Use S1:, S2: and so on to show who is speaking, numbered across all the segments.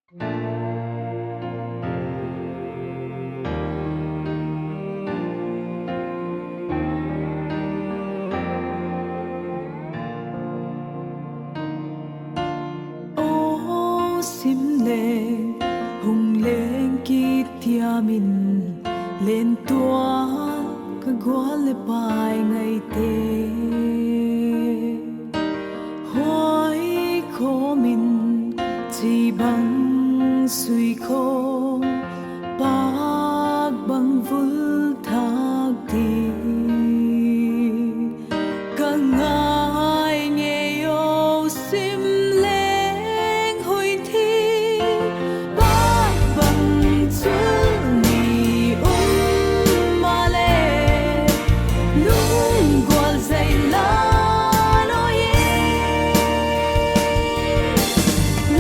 S1: ô sim lên hùng lên kỳ tia mình lên tua cái góa lệ bài ngày tê hoài khó mình chỉ bằng suy khô bác bằng vui thác đi cả ngày nghe ô sim lên hồi thi bác bằng chữ ni mà lệ luôn qua dây lá nói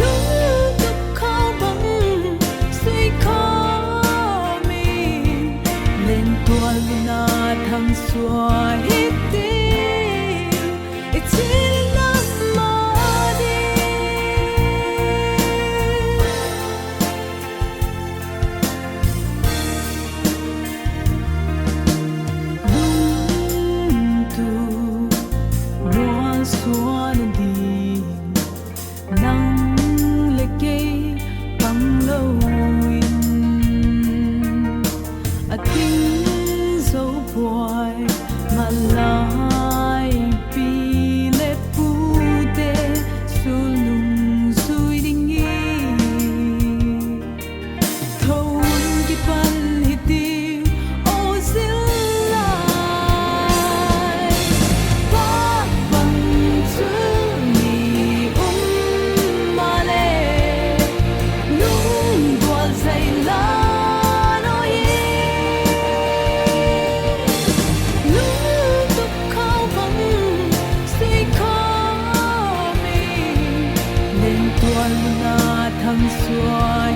S1: lúc tục khó bằng suy khó mình lên tua na thăng xóa hít tim chỉ nằm mà đi lung tu mua xóa đi nắng lệ cây bằng lâu à tiếng dấu boy mà lại vì lệ phù tê su lung suy đi nghi thâu cái pan hít đi ô xin lại bác bằng chữ ni mà lệ luôn qua dây lá nói lúc tục khó bằng suy khó mình lên tuần na thăng xóa